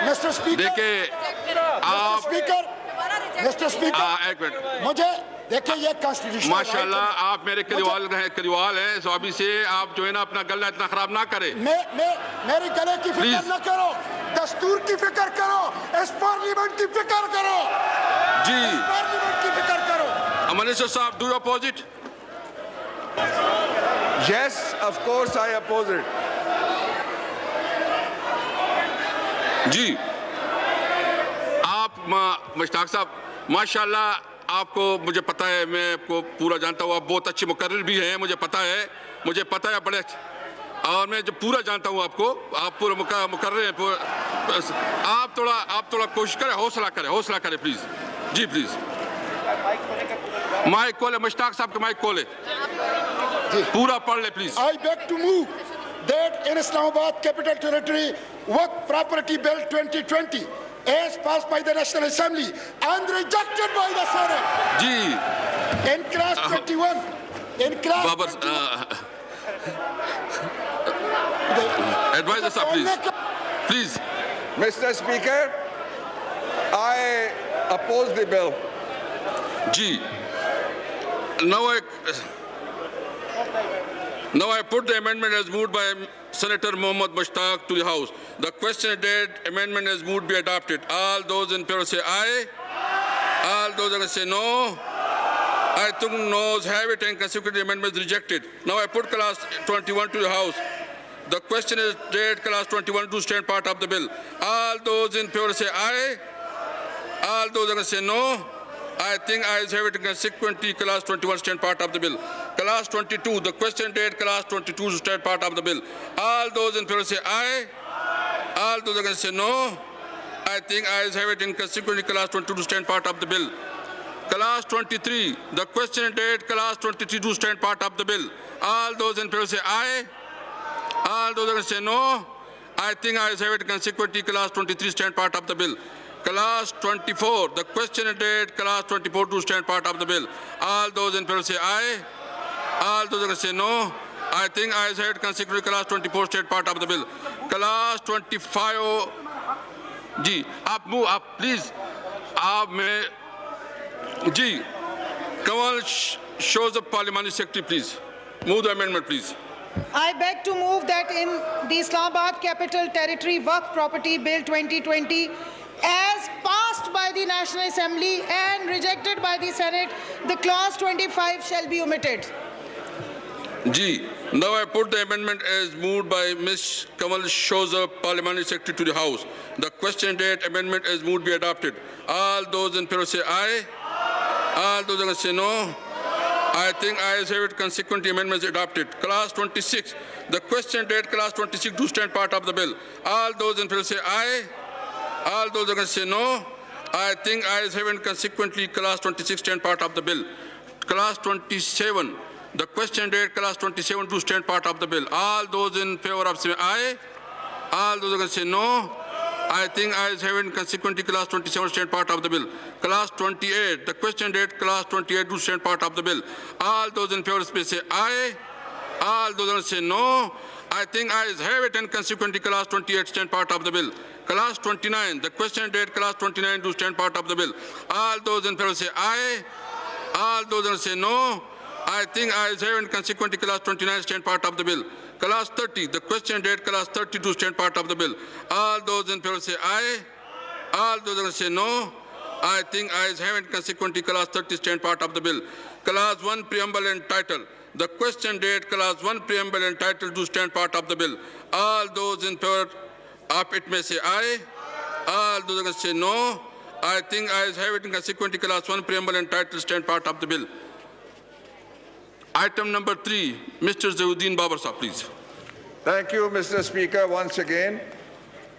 मिस्टर स्पीकर, देखिए आप मिस्टर स्पीकर, एक मिनट मुझे देखिए ये कॉन्स्टिट्यूशन माशाल्लाह आप मेरे करीवाल हैं सो अभी से आप जो है ना अपना गला इतना खराब ना करें। मेरी गले की फिक्र Please। न करो, दस्तूर की फिक्र करो, इस पार्लियामेंट की फिक्र करो, जी इस पार्लियामेंट की फिक्र करो। मिनिस्टर साहब do you oppose it? Yes, of course I oppose it. जी आप मुश्ताक साहब माशाल्लाह आपको मुझे पता है, मैं आपको पूरा जानता हूँ, आप बहुत अच्छे मुकर्रिर भी हैं, मुझे पता है बड़े और मैं जो पूरा जानता हूँ आपको, आप पूरा मुकर्रिर हैं। आप थोड़ा कोशिश करें, हौसला करें प्लीज। जी प्लीज माइक खोले, मुश्ताक साहब के माइक खोले, पूरा पढ़ ले please. I beg to move that in Islamabad Capital Territory Waqf Property Bill 2020 as passed by the National Assembly and rejected by the Senate. जी In class 21, in class Babar 21, adviser साहब प्लीज। Mr. Speaker, I oppose the bill. जी Now I put the amendment as moved by Senator Mohammad Mushtaq to the House. The question date amendment as moved be adopted. All those in favor say aye. All those against say no. I think no's have it and consequently amendment is rejected. Now I put class 21 to the House. The question is date class 21 to stand part of the bill. All those in favor say aye. All those against say no. I think ayes have it and consequently class 21 stand part of the bill. Class 22, the question date class 22 to stand part of the bill. All those in favor say aye. All those against say no. I think ayes have it and consequently class 22 to stand part of the bill. Class 23, the question date class 23 to stand part of the bill. All those in favor say aye. All those against say no. I think ayes have it and consequently class 23 stand part of the bill. Class 24, the question date, class 24 to stand part of the bill. All those in favor say aye. All those against say no. I think ayes have it. Consequently, class 24 state part of the bill. Class 25, जी आप move आप please आप में जी Kamal shows up parliamentary secretary please move the amendment please. I beg to move that in the Islamabad Capital Territory Waqf Property Bill 2020, as passed by the National Assembly and rejected by the Senate, the clause 25 shall be omitted. G. Now I put the amendment as moved by Ms. Kamal Shoza, Parliamentary Secretary to the House. The question date amendment as moved be adopted. All those in favor say aye. All those against say no. I think ayes have it. Consequently, amendment is adopted. Class 26. The question date class 26 to stand part of the bill. All those in favor say aye. All those against say no. I think ayes have it. Consequently, class 26 stand part of the bill. Class 27. The question date class 27 to stand part of the bill. All those in favor of say aye. All those against say no. I think ayes have it. Consequently, class 27 stand part of the bill. Class 28. The question date class 28 to stand part of the bill. All those in favor say aye. All those against say no. I think ayes have it, and consequently, class 28 stand part of the bill. Class 29. The question date class 29 to stand part of the bill. All those in favor say aye. All those against say no. I think ayes have it, consequently class 29 stand part of the bill. Class 30, the question date class 32 stand part of the bill. All those in favor say aye. All those against say no. I think ayes have it, consequently class 30 stand part of the bill. Class 1 preamble and title. The question date class 1 preamble and title to stand part of the bill. All those in favor of it may say aye. All those against say no. I think ayes have it, consequently class 1 preamble and title stand part of the bill. Item number 3, Mr. Zahuddin Babar Sahab, please. Thank you, Mr. Speaker. Once again,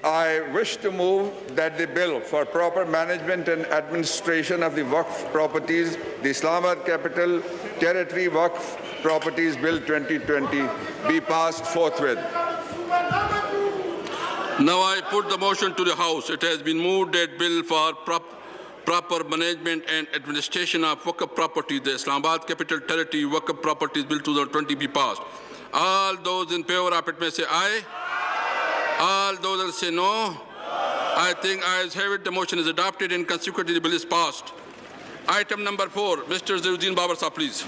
I wish to move that the bill for proper management and administration of the Waqf properties, the Islamabad Capital Territory Waqf Properties Bill 2020, be passed forthwith. Now I put the motion to the House. It has been moved that bill for proper management and administration of Waqf property, the Islamabad Capital Territory Waqf Properties Bill 2020 be passed. All those in favor of it may say aye. All those that say no. I think ayes have it. The motion is adopted and consequently the bill is passed. Item number 4, Mr. Zahuddin Babar Sahab, please.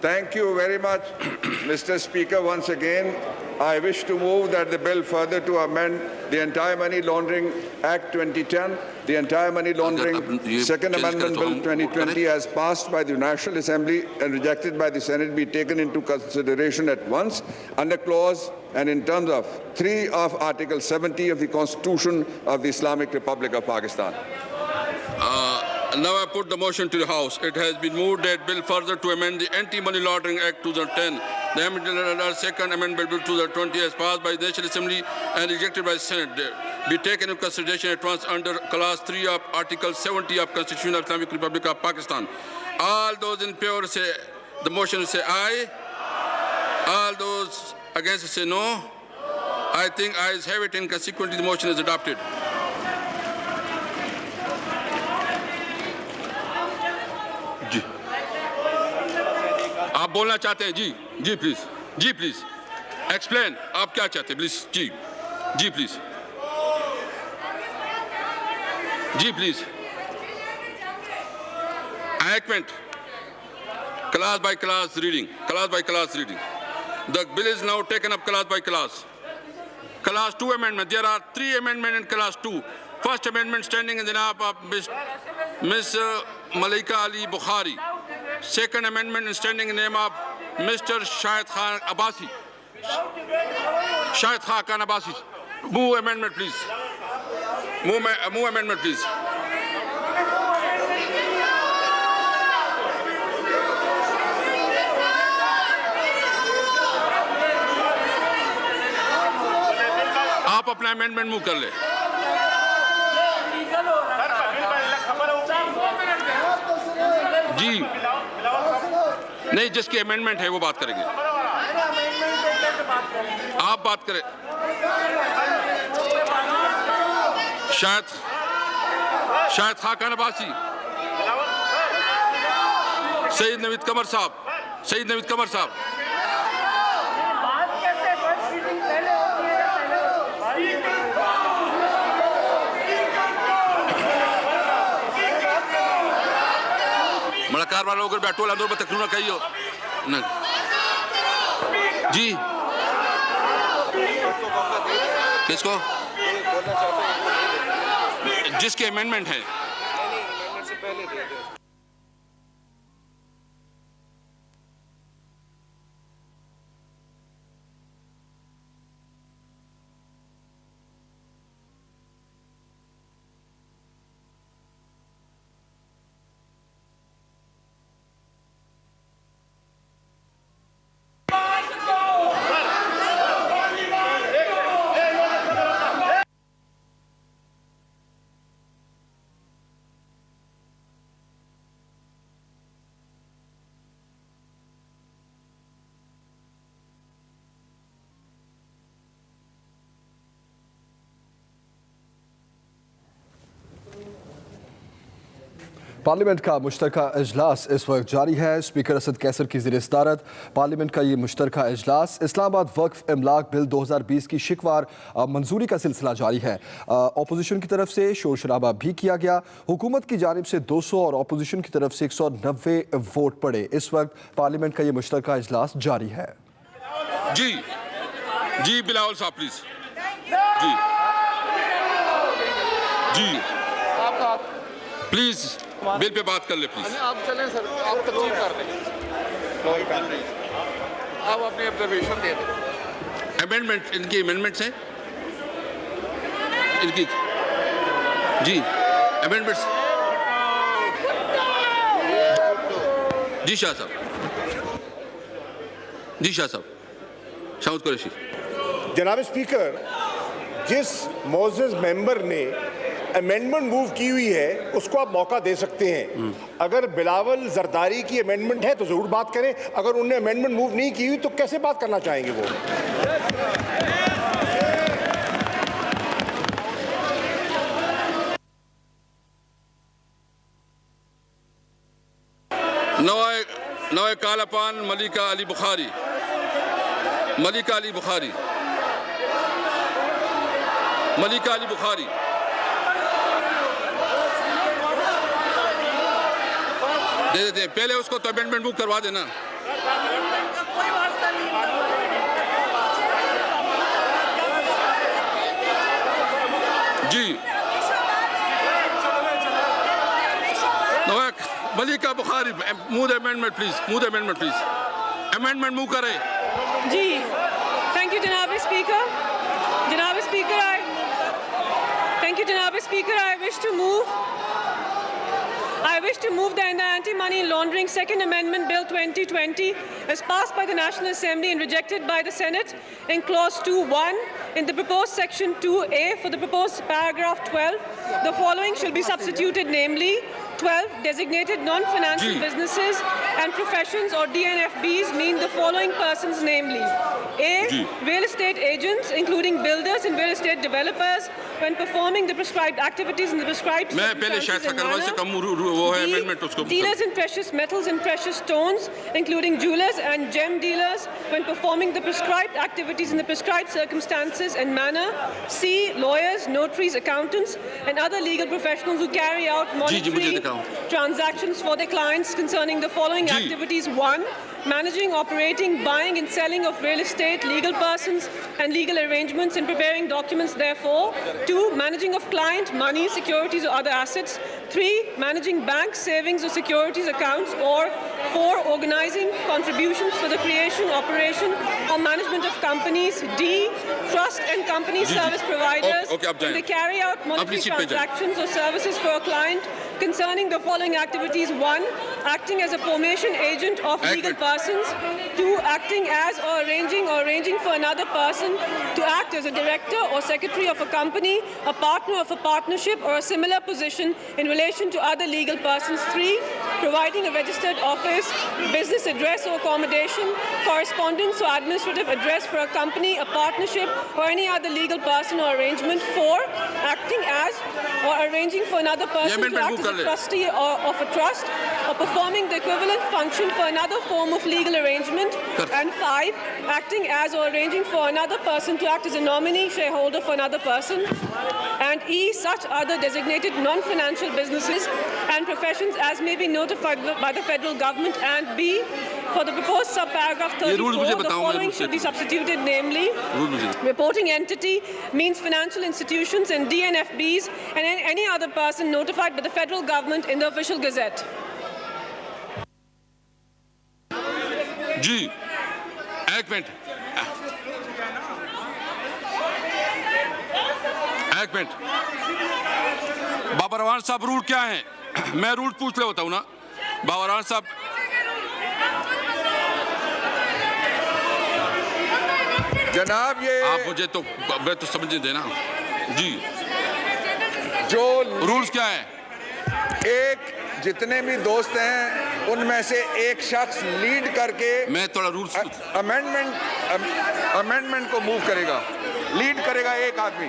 Thank you very much, Mr. Speaker. Once again, I wish to move that the bill further to amend the Anti-Money Laundering Act 2010, the Anti-Money Laundering Second Amendment Bill 2020 as passed by the National Assembly and rejected by the Senate be taken into consideration at once under clause and in terms of 3 of Article 70 of the Constitution of the Islamic Republic of Pakistan. Now I put the motion to the House. It has been moved that bill further to amend the Anti-Money Laundering Act 2010, the amended Second Amendment Bill 2020 as passed by the National Assembly and rejected by the Senate be taken into consideration at once under Clause 3 of Article 70 of Constitution of the Islamic Republic of Pakistan. All those in favor say the motion say aye. All those against say no. I think ayes have it and consequently the motion is adopted. आप बोलना चाहते हैं जी please explain आप क्या चाहते हैं please ji please एक minute class by class reading the bill is now taken up class by class. Class 2 amendment, there are 3 amendments in class 2. First amendment standing in the name of Ms. Malaika Ali Bukhari. Second amendment is standing in the name of Mr. Shahid Khan Abbasi. Move amendment, please. Move amendment, please. आप अपना amendment move कर ले. जी नहीं, जिसकी amendment है वो बात करेंगे. आप बात करें. शायद शाहिद खाकान अब्बासी, सईद नवीद कमर साहब, सईद नवीद कमर साहब, मलकार वालों को बैठो अंदर में तकरीर कहियो न जी किसको जिसके अमेंडमेंट है पार्लियामेंट का मुश्तरका इजलास इस वक्त जारी है। स्पीकर असद कैसर की ज़ेर सदारत पार्लियामेंट का ये मुश्तरका इजलास इस्लामाबाद वक्फ इमलाक बिल 2020 की शिकवार मंजूरी का सिलसिला जारी है। अपोजिशन की तरफ से शोर शराबा भी किया गया। हुकूमत की जानिब से 200 और अपोजिशन की तरफ से 190 वोट पड़े। इस वक्त पार्लियामेंट का ये मुश्तरका इजलास जारी है। जी जी बिलावल साहब प्लीज जी जी प्लीज बिल पे बात कर ले प्लीज। आप चलें सर, आप तकलीफ कर दें, आप अपनी ऑब्जर्वेशन दे दें। अमेंडमेंट इनकी अमेंडमेंट्स हैं इनकी जी अमेंडमेंट्स जी शाह साहब जी शाह साहब शाउद कुरैशी। जनाब स्पीकर, जिस मोअज़्ज़ज़ मेंबर ने अमेंडमेंट मूव की हुई है उसको आप मौका दे सकते हैं। अगर बिलावल जरदारी की अमेंडमेंट है तो ज़रूर बात करें, अगर उन्होंने अमेंडमेंट मूव नहीं की हुई तो कैसे बात करना चाहेंगे वो? नवाए कालापान मलिका अली बुखारी, मलिका अली बुखारी, मलिका अली बुखारी। दे देते हैं, पहले उसको तो अमेंडमेंट मूव करवा देना। जी Malika Bukhari move amendment please, move amendment please, amendment move करें जी। थैंक यू जनाब स्पीकर। जनाब स्पीकर थैंक यू जनाब speaker. I wish to move that the Anti-Money Laundering Second Amendment Bill 2020 as passed by the National Assembly and rejected by the Senate in Clause 2(1) in the proposed Section 2A for the proposed paragraph 12. The following shall be substituted, namely 12 designated non-financial businesses and professions or DNFBs mean the following persons, namely A. Real estate agents including builders and real estate developers when performing the prescribed activities in the prescribed circumstances and manner. Dealers in precious metals and precious stones including jewelers and gem dealers when performing the prescribed activities in the prescribed circumstances and manner. C. Lawyers, notaries, accountants and other legal professionals who carry out monetary transactions for their clients concerning the following activities. 1. Managing, operating, buying and selling of real estate, legal persons and legal arrangements and preparing documents therefore. 2. Managing of client, money, securities or other assets. 3. Managing bank savings or securities accounts. Or 4. Organizing contributions for the creation, operation or management of companies. D. Trust and company service providers. When they carry out monetary transactions or services for a client concerning the following activities. 1. Acting as a formation agent of legal persons. 2. Acting as or arranging for another person to act as a director or secretary of a company, a partner of a partnership or a similar position in relation to other legal persons. 3. providing a registered office, business address or accommodation, correspondence or administrative address for a company, a partnership, or any other legal person or arrangement. 4, acting as or arranging for another person to act as a trustee of a trust, or performing the equivalent function for another form of legal arrangement. And 5, acting as or arranging for another person to act as a nominee shareholder for another person. And E, such other designated non-financial businesses and professions as may be notified by the federal government. And B, for the proposed subparagraph 34, the following should be substituted, namely, reporting entity means financial institutions and DNFBs and any other person notified by the federal government in the official gazette. जी, एक minute, एक minute. बाबा रवान साहब, rule क्या है? मैं rule पूछ ले होता हूँ ना, बाबा रवान साहब। जनाब, ये आप मुझे तो समझने देना जी। जो रूल्स क्या है? एक जितने भी दोस्त हैं उनमें से एक शख्स लीड करके मैं थोड़ा रूल्स अमेंडमेंट को मूव करेगा, लीड करेगा एक आदमी।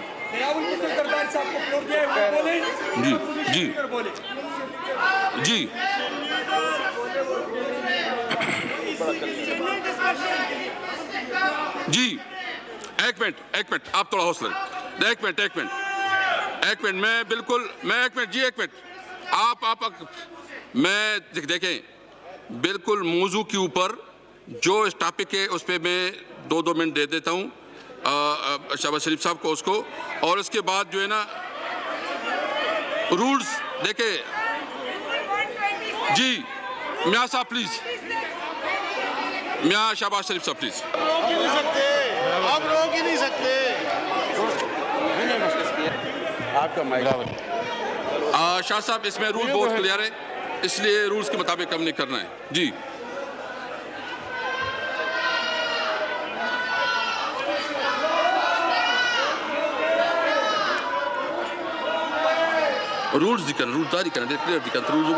जी जी जी जी, एक मिनट, आप थोड़ा हौसला, एक मिनट, मैं बिल्कुल, मैं एक मिनट जी, एक मिनट, आप मैं देखें बिल्कुल मौजू के ऊपर जो इस टॉपिक है उस पर मैं 2 मिनट दे देता हूँ शहबाज शरीफ साहब को, उसको, और उसके बाद जो है ना रूल्स देखे जी। मियाँ साहब प्लीज, मियाँ शहबाज शरीफ साहब प्लीज। आप रोक ही नहीं सकते। आपका माइक। शाह साहब, इसमें रूल बहुत क्लियर है, इसलिए रूल्स के मुताबिक काम नहीं करना है जी। रूल्स दिखाना, रूल्स जारी करना, क्लियर दिखाना, रूल्स